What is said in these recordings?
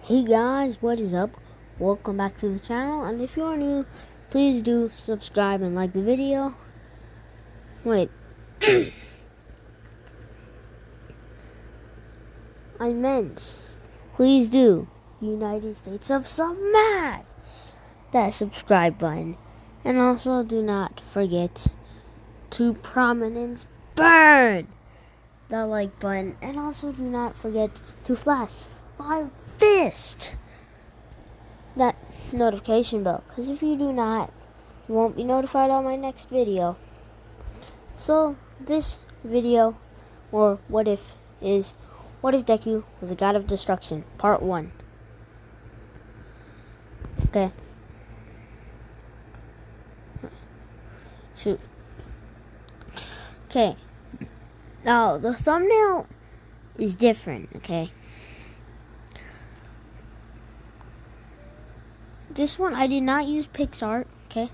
Hey guys, what is up? Welcome back to the channel, and if you are new, please do subscribe and like the video. Wait. I meant, please do, United States of Smash, that subscribe button. And also do not forget to prominence burn the like button. And also do not forget to flash my fist that notification bell, because if you do not, you won't be notified on my next video. So this video, or what if Deku was a god of destruction, part 1. Okay. Shoot. Okay. Now the thumbnail is different, okay? This one, I did not use PixArt, okay?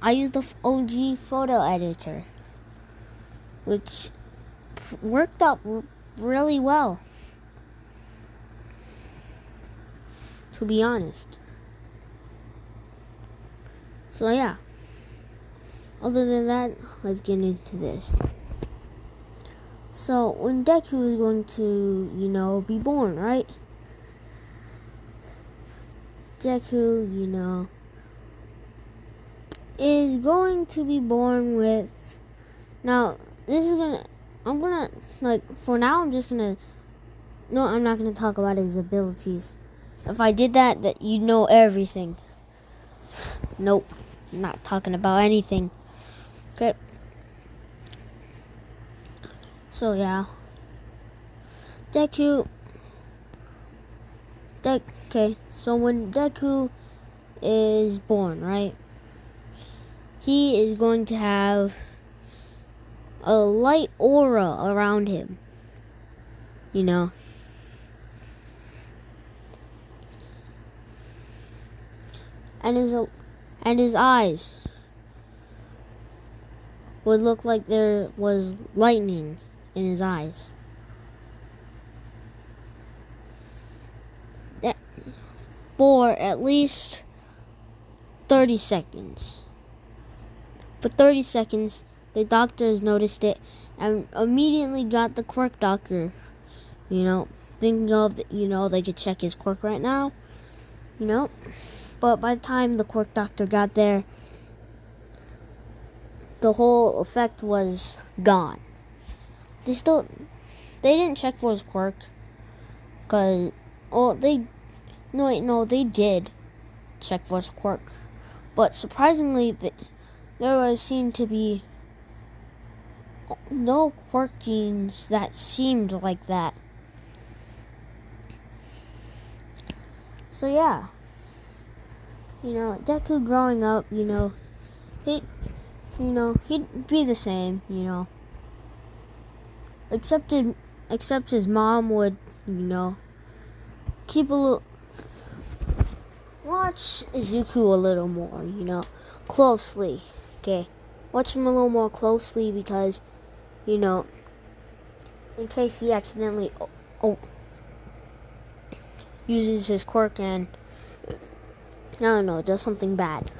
I used the OG photo editor, which worked out really well, to be honest. So yeah, other than that, let's get into this. So when Deku is going to, be born, right? Deku, is going to be born with, now, for now, I'm not gonna talk about his abilities. If I did that you'd know everything. Nope, I'm not talking about anything. Okay. So yeah. Okay, so when Deku is born, right? He is going to have a light aura around him. And his eyes would look like there was lightning in his eyes. For at least 30 seconds. For 30 seconds, the doctors noticed it and immediately got the quirk doctor, thinking of, they could check his quirk right now, But by the time the quirk doctor got there, the whole effect was gone. They didn't check for his quirk, they did check for his quirk, but surprisingly, there seemed to be no quirk genes that seemed like that. So yeah, Deku growing up, he'd be the same, except his mom would, watch Izuku a little more, closely, okay? Watch him a little more closely because, in case he accidentally uses his quirk and, does something bad.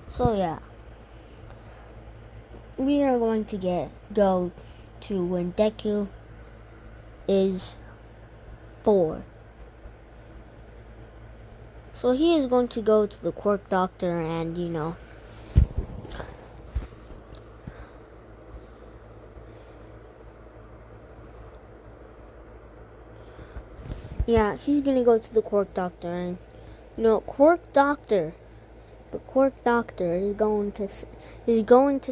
So yeah, we are going to go to when Deku is 4. So he is going to go to the quirk doctor and, yeah, he's going to go to the quirk doctor and, the quirk doctor is going to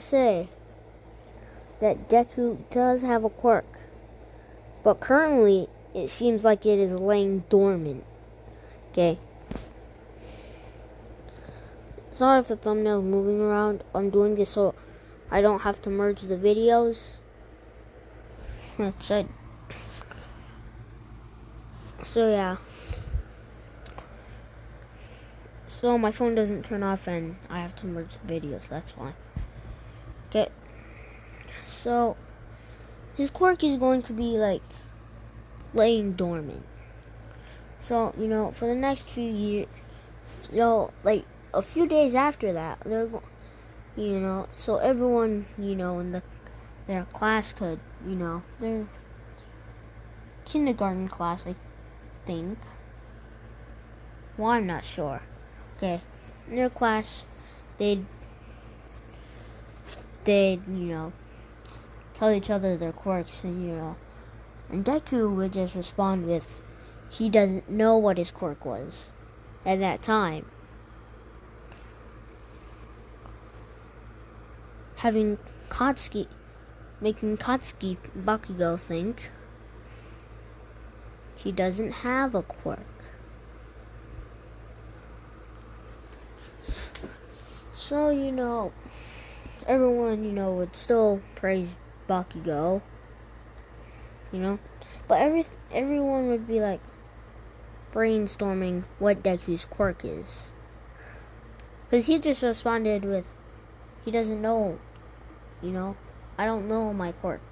say that Deku does have a quirk, but currently it seems like it is laying dormant. Okay. Sorry if the thumbnail is moving around. I'm doing this so I don't have to merge the videos. That's it. So yeah. So my phone doesn't turn off and I have to merge the videos. That's why. Okay. So his quirk is going to be like laying dormant. So, for the next few years, like a few days after that, so everyone, in their class could, their kindergarten class, I think. Well, I'm not sure. Okay, in their class, they'd tell each other their quirks, and Deku would just respond with, he doesn't know what his quirk was at that time. Making Katsuki Bakugo think he doesn't have a quirk. So, everyone, would still praise Bakugo, but everyone would be like brainstorming what Deku's quirk is. Because he just responded with, he doesn't know, I don't know my quirk.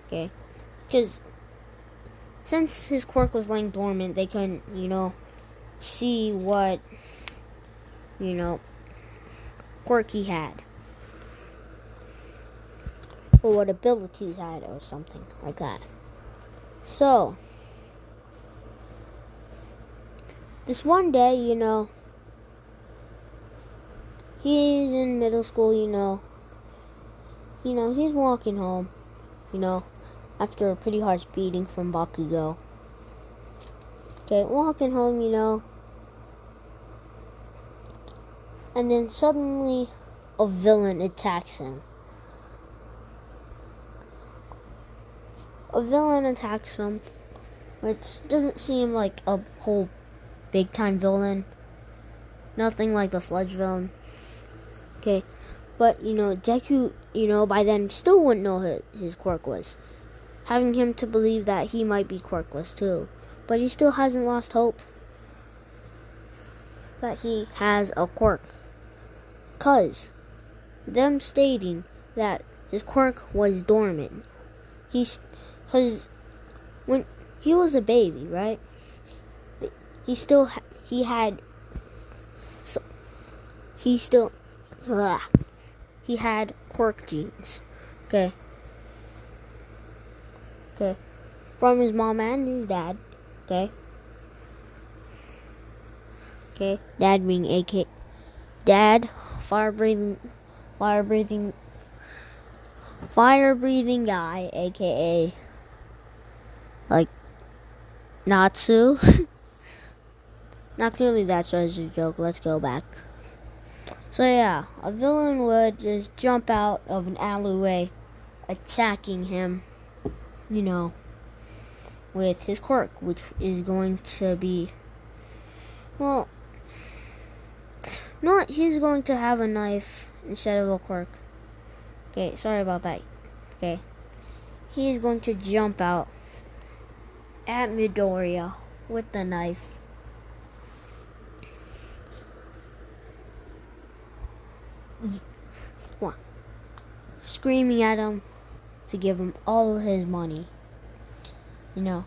Okay? Because since his quirk was laying dormant, they couldn't, see what, quirk he had. Or what abilities he had or something like that. So, this one day, he's in middle school, he's walking home, after a pretty harsh beating from Bakugo. Okay, walking home, and then suddenly a villain attacks him. Which doesn't seem like a whole big time villain. Nothing like the sludge villain. Okay, but Deku, by then still wouldn't know his quirk was, having him to believe that he might be quirkless too. But he still hasn't lost hope that he has a quirk, cause them stating that his quirk was dormant. Cause when he was a baby, right? He had quirk genes. Okay. From his mom and his dad. Okay. Dad being fire breathing guy, aka like Natsu. Not clearly that's just a joke. Let's go back. So yeah, a villain would just jump out of an alleyway, attacking him, with his quirk, which is going to be, he's going to have a knife instead of a quirk. Okay, sorry about that. Okay, he is going to jump out at Midoriya with the knife. Screaming at him to give him all his money. And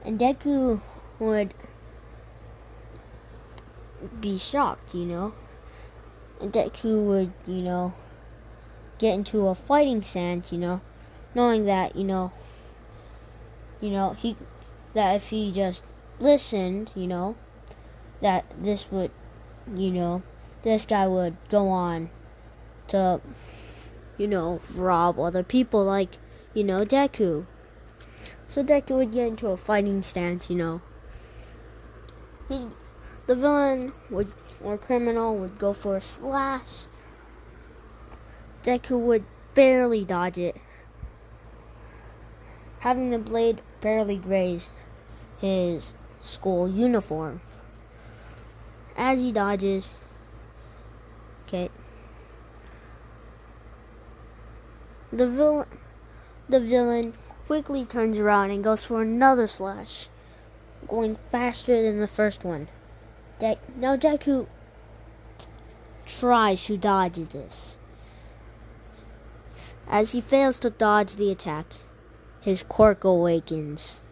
Deku would be shocked, And Deku would, get into a fighting stance, knowing that, that if he just listened, that this would, this guy would go on to, rob other people like, Deku. So Deku would get into a fighting stance, The villain or criminal would go for a slash. Deku would barely dodge it, having the blade barely graze his school uniform. As he dodges, the villain quickly turns around and goes for another slash, going faster than the first one. Now Deku tries to dodge this. As he fails to dodge the attack, his quirk awakens.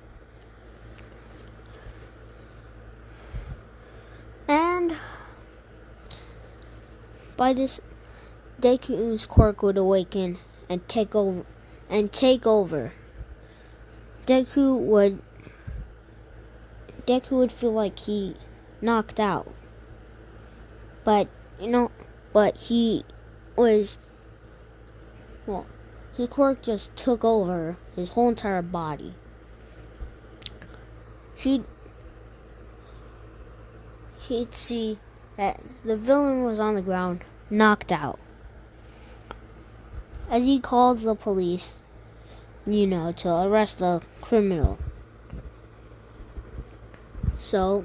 And by this, Deku's quirk would awaken and take over. Deku would feel like he knocked out. But he was, his quirk just took over his whole entire body. He'd see that the villain was on the ground, knocked out. As he calls the police, to arrest the criminal. So,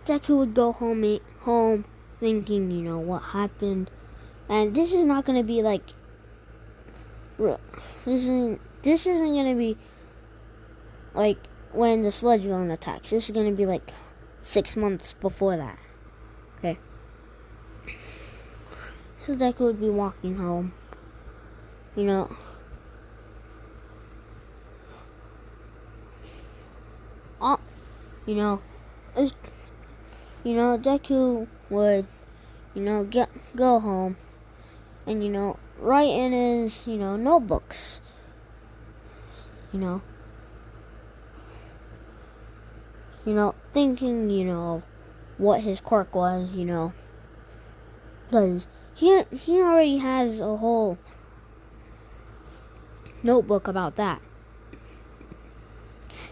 Deku would go home thinking, what happened. And this is not going to be like, this isn't going to be like when the sludge villain attacks. This is going to be like 6 months before that. Okay. So Deku would be walking home. Deku would, go home and, write in his, notebooks. Thinking, what his quirk was, because he already has a whole notebook about that.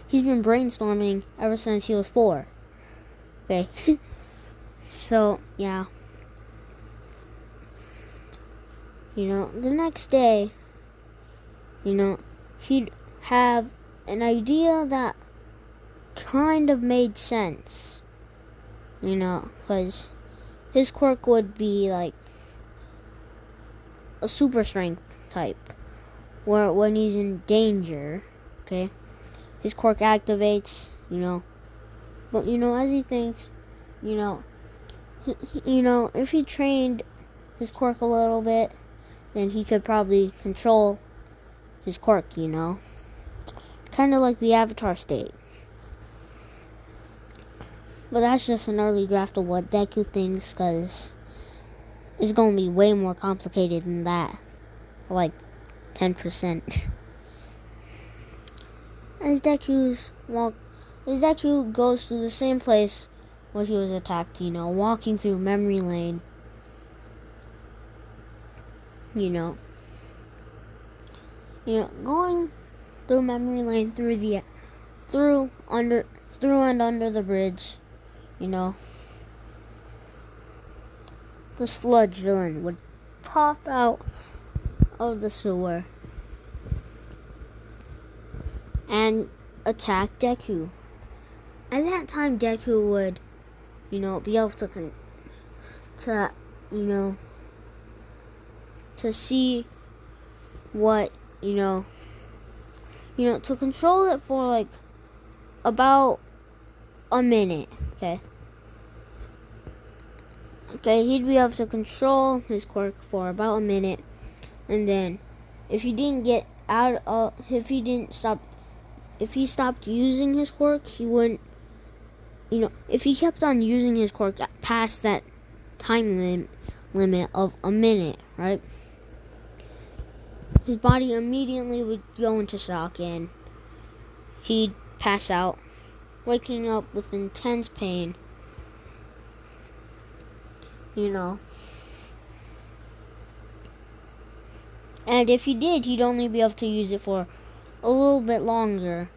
He's been brainstorming ever since he was 4. Okay. So, yeah. The next day, he'd have an idea that kind of made sense. Because his quirk would be like a super strength type. Where when he's in danger, okay, his quirk activates, But, as he thinks, if he trained his quirk a little bit, then he could probably control his quirk, Kind of like the Avatar state. But that's just an early draft of what Deku thinks, because it's going to be way more complicated than that. Like 10%. As Deku goes through the same place where he was attacked, walking through memory lane, going through memory lane through and under the bridge, the sludge villain would pop out of the sewer and attack Deku. At that time, Deku would, be able to see what, to control it for like about a minute. Okay, he'd be able to control his quirk for about a minute, and then if he stopped using his quirk, he wouldn't, if he kept on using his quirk past that time limit of a minute, right? His body immediately would go into shock and he'd pass out, waking up with intense pain. And if he did, he'd only be able to use it for a little bit longer.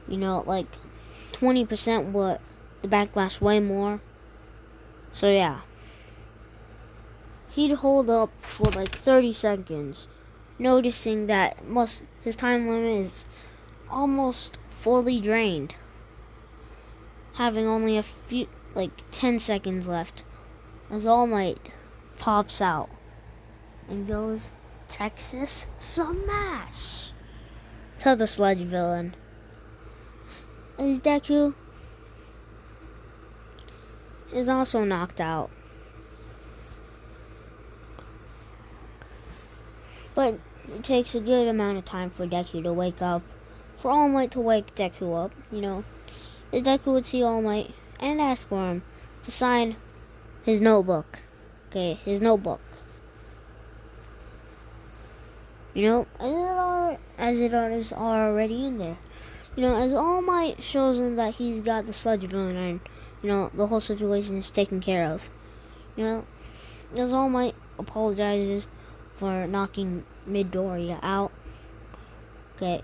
Like 20%, but the backlash way more. So yeah. He'd hold up for like 30 seconds, noticing that his time limit is almost fully drained, having only a few, like 10 seconds left, as All Might pops out and goes Texas Smash to the sludge villain. As Deku is also knocked out. But it takes a good amount of time for Deku to wake up, for All Might to wake Deku up, as Deku would see All Might and ask for him to sign his notebook. Okay, his notebook. As it is already in there. As All Might shows him that he's got the sludge villain and, the whole situation is taken care of. As All Might apologizes for knocking Midoriya out. Okay.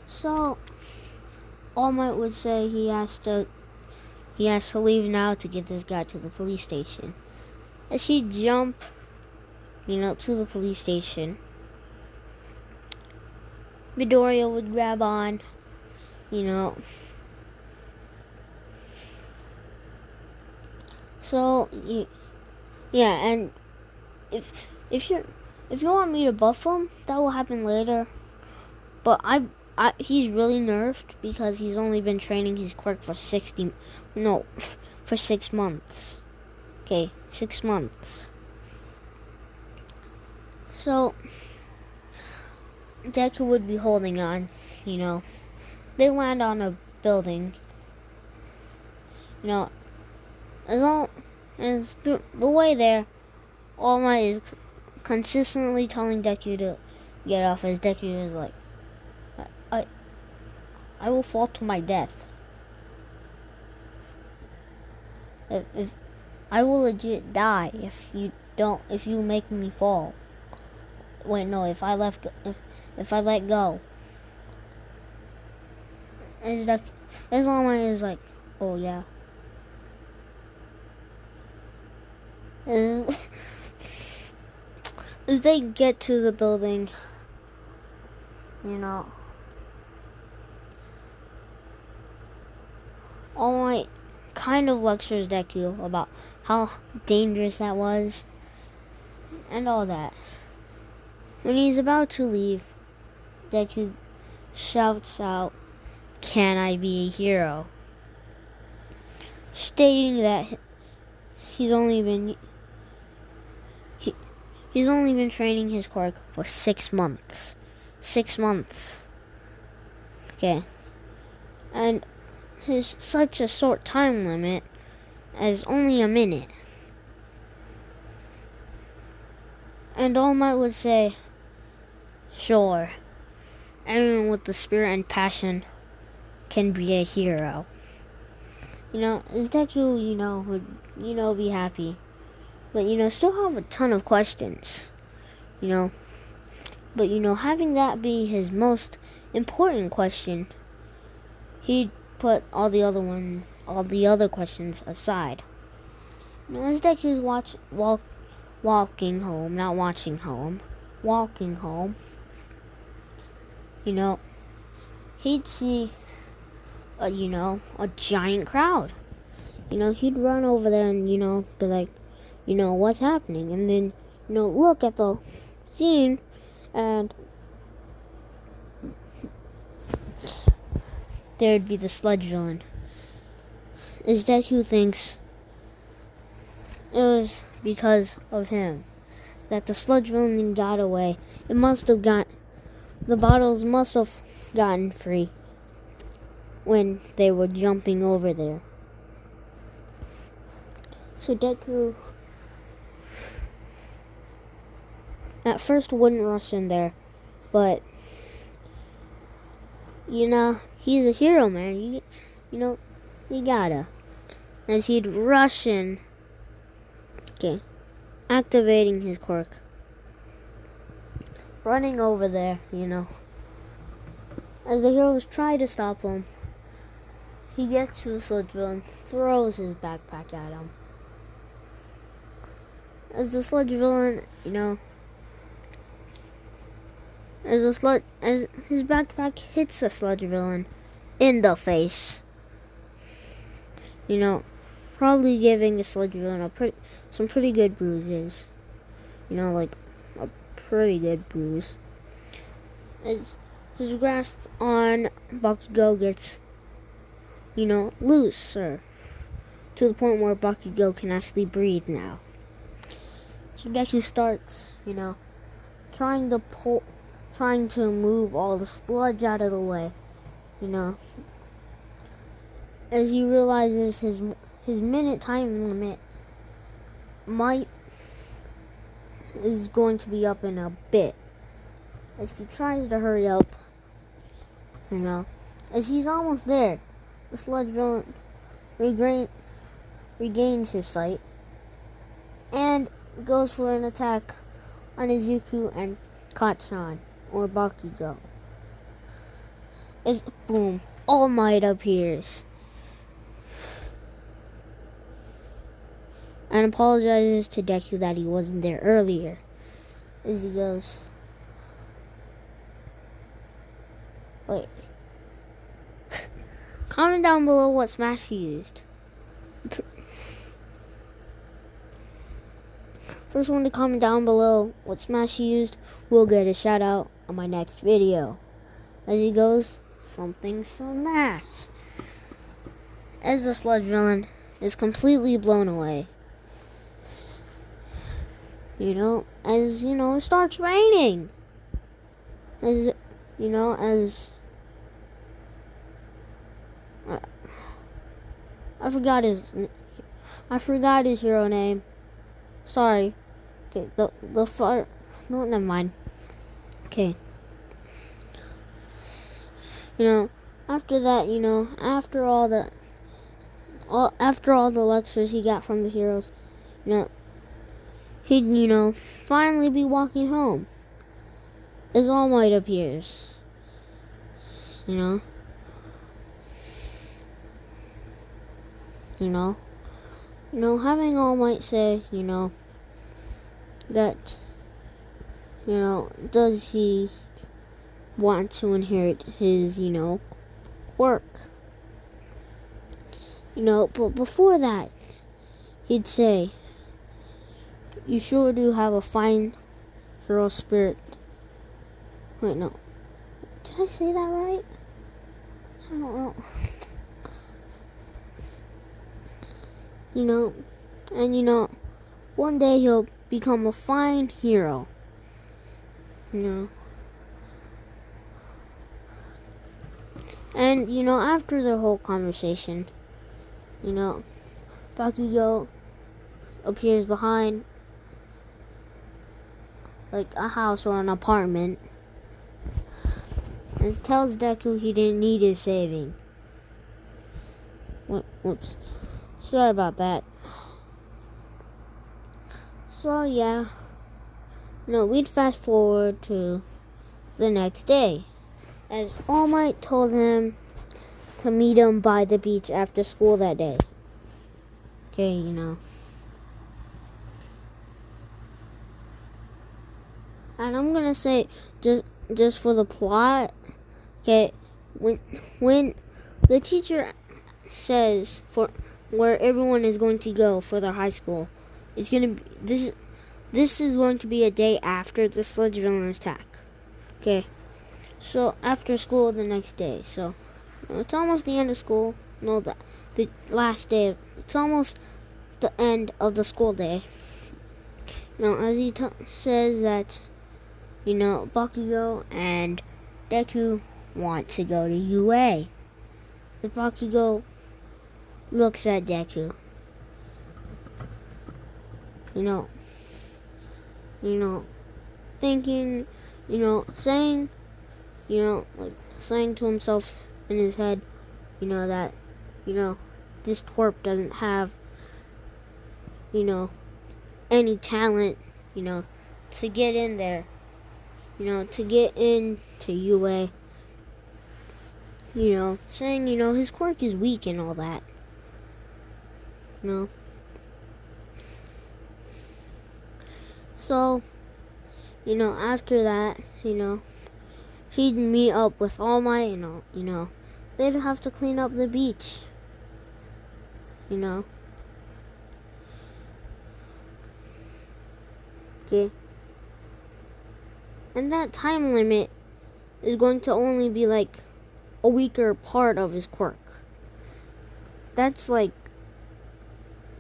So, All Might would say he has to leave now to get this guy to the police station. As he jump, to the police station, Midoriya would grab on, So, yeah, and if you want me to buff him, that will happen later. But he's really nerfed because he's only been training his quirk for 6 months. Okay, 6 months. So, Deku would be holding on, They land on a building. As the way there, All Might is consistently telling Deku to get off, as Deku is like, I will fall to my death. If I will legit die if you make me fall. Wait, no, if I let go. As All Might is like, oh yeah. As they get to the building, All Might kind of lectures Deku about how dangerous that was and all that. When he's about to leave, Deku shouts out, "Can I be a hero?" Stating that he's only been training his quirk for 6 months. 6 months. Okay. And there's such a short time limit as only a minute. And All Might would say, sure, anyone with the spirit and passion can be a hero. As Deku, would, be happy. But, still have a ton of questions. But, having that be his most important question, he'd put all the other questions aside. As Deku's walking home, not watching home, walking home, he'd see a giant crowd. He'd run over there and, be like, what's happening? And then, look at the scene and there'd be the sludge villain. As Deku thinks it was because of him that the sludge villain got away. The bottles must have gotten free when they were jumping over there. So Deku at first wouldn't rush in there, but he's a hero, man. You gotta. As he'd rush in, activating his quirk, running over there, As the heroes try to stop him, he gets to the sludge villain, throws his backpack at him. As the sludge villain, as his backpack hits the sludge villain in the face, probably giving the sludge villain some pretty good bruises, like a pretty good bruise. As his grasp on Bakugo gets, looser, to the point where Bakugo can actually breathe now. So Deku starts, trying to move all the sludge out of the way, as he realizes his minute time limit is going to be up in a bit, as he tries to hurry up, as he's almost there. The sludge villain regains his sight and goes for an attack on Izuku and Kacchan, or Bakugo. As boom, All Might appears and apologizes to Deku that he wasn't there earlier. As he goes, wait. Comment down below what smash he used. First one to comment down below what smash he used will get a shout out on my next video. As he goes, something smash. As the sludge villain is completely blown away. As it starts raining. I forgot his hero name. Sorry. Okay, the fire. No, never mind. Okay. After that, after all the lectures he got from the heroes, he'd finally be walking home. As All Might appears. Having All Might say, that, does he want to inherit his, quirk? But before that, he'd say, you sure do have a fine hero spirit. Wait, no. Did I say that right? I don't know. And one day he'll become a fine hero. And after the whole conversation, Bakugo appears behind like a house or an apartment and tells Deku he didn't need his saving. Whoops. Sorry about that. So yeah, we'd fast forward to the next day, as All Might told him to meet him by the beach after school that day. Okay, And I'm gonna say, just for the plot, okay, when the teacher says for where everyone is going to go for their high school, it's gonna be, this is going to be a day after the sludge villain attack. Okay, so after school the next day. So it's almost the end of school. No, the last day. It's almost the end of the school day. As he says that, Bakugo and Deku want to go to UA. But Bakugo looks at Deku. Thinking, saying, saying to himself in his head, that, this twerp doesn't have, any talent, to get in there, to get into UA, saying, his quirk is weak and all that, So, after that, he'd meet up with All Might, they'd have to clean up the beach, Okay. And that time limit is going to only be like a weaker part of his quirk. That's like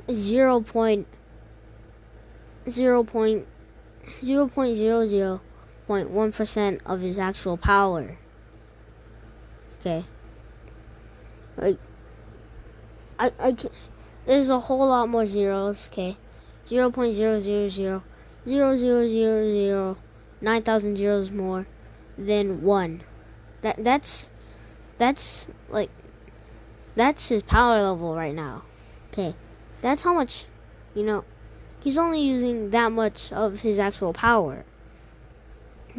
0.00.1% of his actual power. Okay. Like, there's a whole lot more zeros, okay? 0.000000009,000 zeros more than 1. That's like, that's his power level right now. Okay. That's how much, he's only using that much of his actual power. As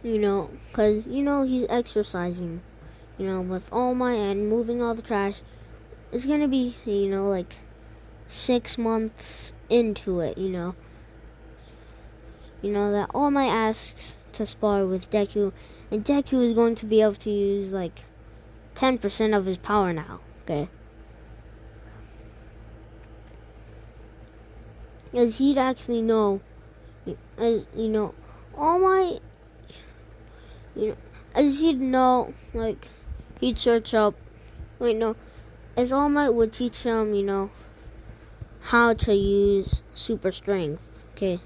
because, he's exercising, with All Might and moving all the trash. It's gonna be, like 6 months into it, that All Might asks to spar with Deku, and Deku is going to be able to use, like, 10% of his power now, okay? As he'd actually know, All Might, as he'd know, like, he'd search up, as All Might would teach him, how to use super strength, okay?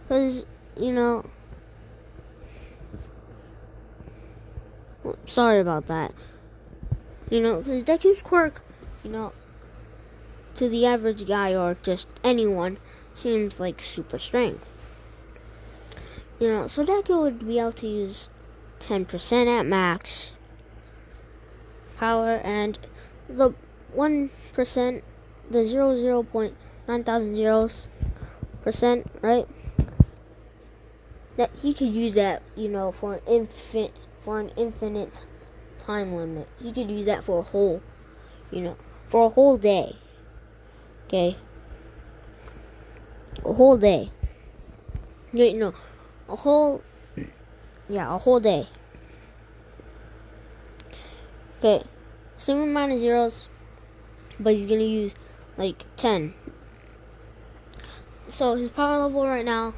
Because, sorry about that. Because Deku's quirk, to the average guy or just anyone, seems like super strength. So Deku would be able to use 10% at max power, and the 1%, the 0.9,000 right? That he could use that, for an infinite time limit. He could use that for a whole day. Okay? A whole day. A whole day. Okay. Same amount of zeros, but he's gonna use like 10. So his power level right now.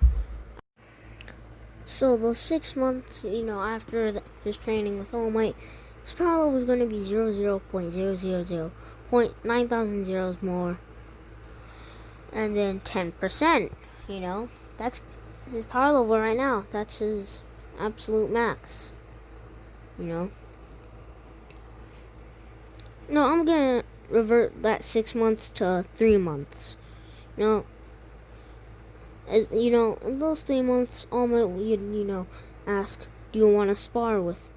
So those 6 months, after his training with All Might, his power level is going to be 0.9,000 zeros more, and then 10%. That's his power level right now. That's his absolute max. No, I'm gonna revert that 6 months to 3 months. As in those 3 months, All Might would, ask, do you want to spar with?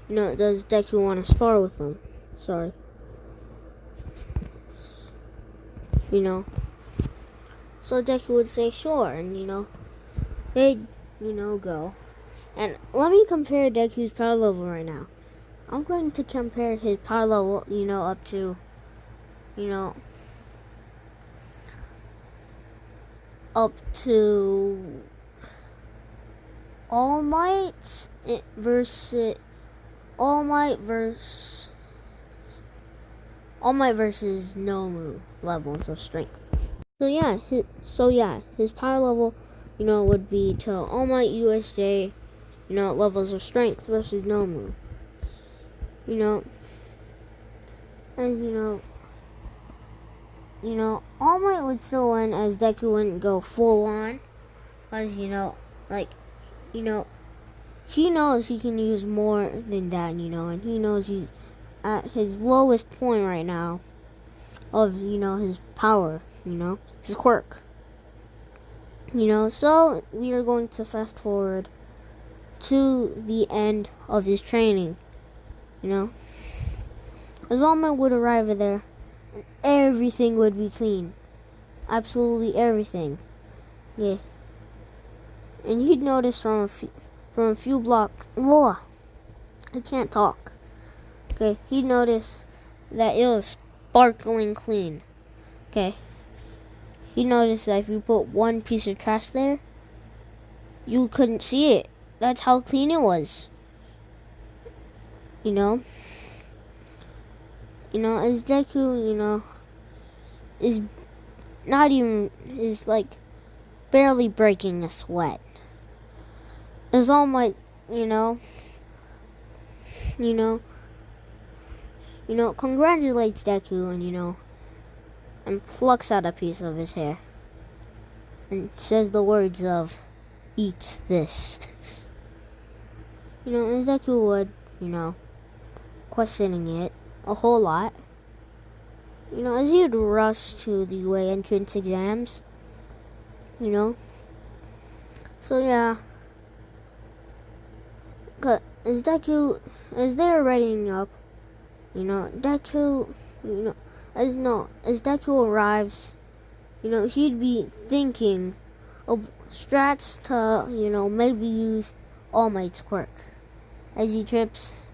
Does Deku want to spar with them? Sorry. So Deku would say sure, and they'd go. And let me compare Deku's power level right now. I'm going to compare his power level, up to, All Might versus Nomu levels of strength. So yeah, his power level, would be to All Might USJ, levels of strength versus Nomu. As All Might would still win, as Deku wouldn't go full on, as he knows he can use more than that, and he knows he's at his lowest point right now of, his power, his quirk. So we are going to fast forward to the end of his training, as All Might would arrive there, and everything would be clean. Absolutely everything. Yeah. And he'd notice from a few blocks, whoa, I can't talk. Okay, he'd notice that it was sparkling clean. Okay. He noticed that if you put one piece of trash there, you couldn't see it. That's how clean it was. As Deku, is like barely breaking a sweat. As All Might, congratulates Deku and plucks out a piece of his hair and says the words of, "Eat this." As Deku would, questioning it a whole lot. As he'd rush to the UA entrance exams, So yeah, as they're readying up, Deku, as Deku arrives, he'd be thinking of strats to, maybe use All Might's quirk as he trips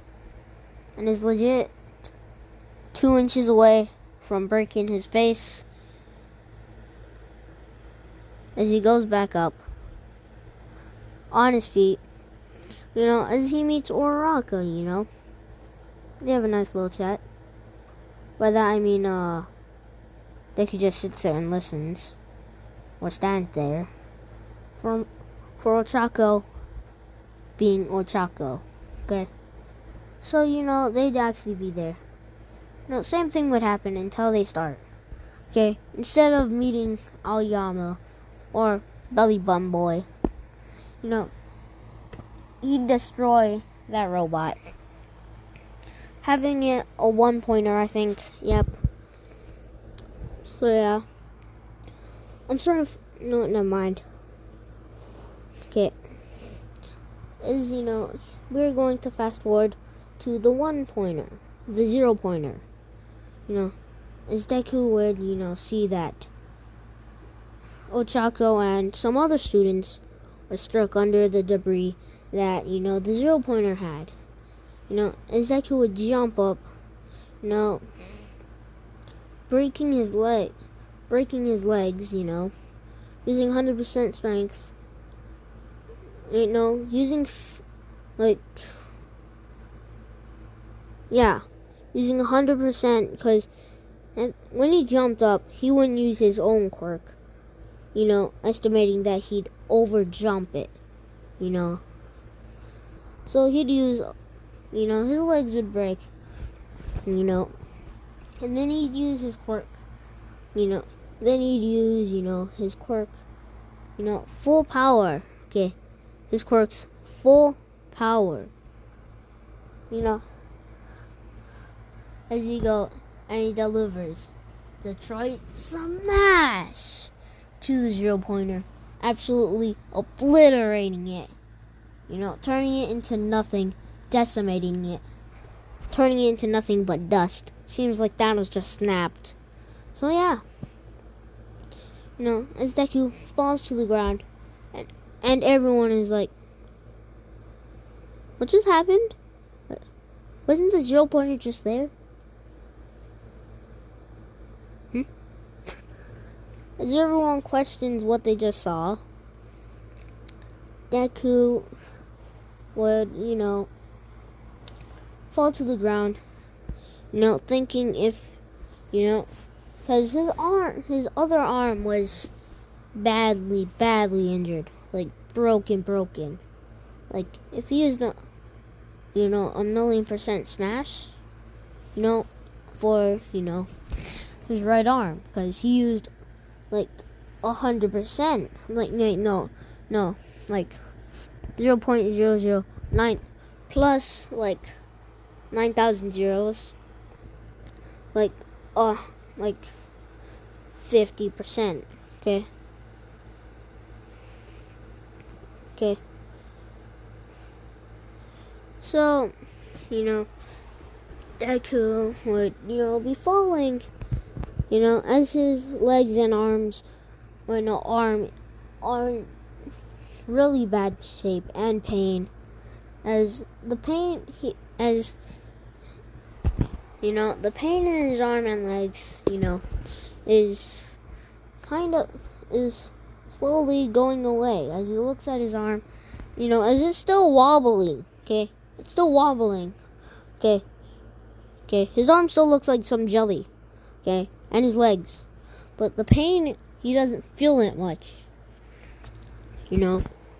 and is legit 2 inches away from breaking his face as he goes back up on his feet, as he meets Uraraka, They have a nice little chat. By that I mean, Deku just sits there and listens, or stands there, for Ochako being Ochako, okay? So, they'd actually be there. Same thing would happen until they start, okay? Instead of meeting Aoyama or Belly Bum Boy, he'd destroy that robot. Having it a 1-pointer, I think. Yep. So yeah. I'm sort of never mind. Okay. We're going to fast forward to the 1-pointer, the 0-pointer. As Deku would, see that Ochako and some other students were struck under the debris that, the 0-pointer had. As Deku would jump up, breaking his legs, using 100% strength, using 100%, because when he jumped up, he wouldn't use his own quirk, estimating that he'd over jump it, So he'd use, his legs would break, and then he'd use his quirk, his quirk, full power, okay, his quirk's full power, as he go, and he delivers Detroit Smash to the 0-pointer, absolutely obliterating it, turning it into nothing, decimating it, turning it into nothing but dust. Seems like Thanos just snapped. So yeah, as Deku falls to the ground, and everyone is like, what just happened? Wasn't the 0-pointer just there? As everyone questions what they just saw, Deku would, fall to the ground, thinking if, because his other arm was badly injured, like broken. Like if he used a 1,000,000% smash, for his right arm, because he used like 100%, like like 0.009 plus like 9,000 zeros, like 50%. Okay. So, Deku would, be falling, as his legs and arms, are really bad shape and pain. As the pain, the pain in his arm and legs, is slowly going away as he looks at his arm, as it's still wobbling, okay? It's still wobbling, okay? His arm still looks like some jelly, okay? And his legs. But the pain, he doesn't feel it much,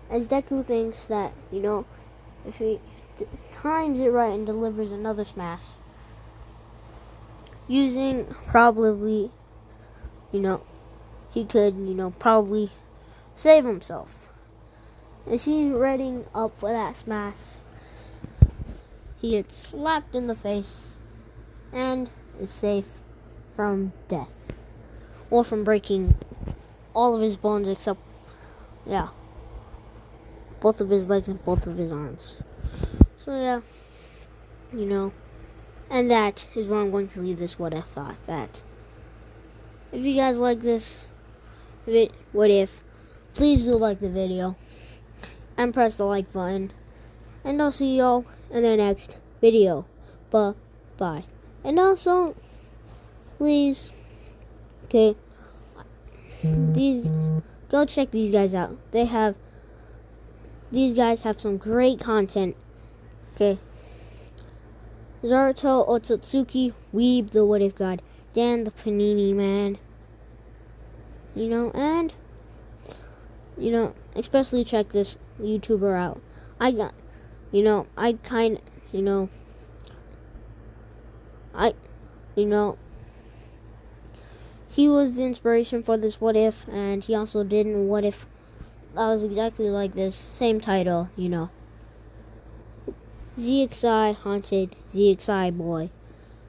As Deku thinks that, if he times it right and delivers another smash, using probably, he could, probably save himself. As he's ready up for that smash, he gets slapped in the face and is safe from death. Or from breaking all of his bones except, both of his legs and both of his arms. So and that is where I'm going to leave this what if at. If you guys like this what if, please do like the video and press the like button. And I'll see y'all in the next video. Bye. And also, please, go check these guys out. These guys have some great content. Zaruto, Otsutsuki, Weeb, the What If God, Dan, the Panini Man. And especially check this YouTuber out. He was the inspiration for this What If, and he also did a What If that was exactly like this, same title, ZXI Haunted, ZXI Boy.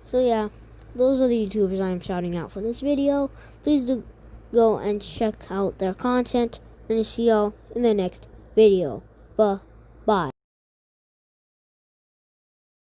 So those are the YouTubers I'm shouting out for this video. Please do go and check out their content, and I'll see y'all in the next video. Bye.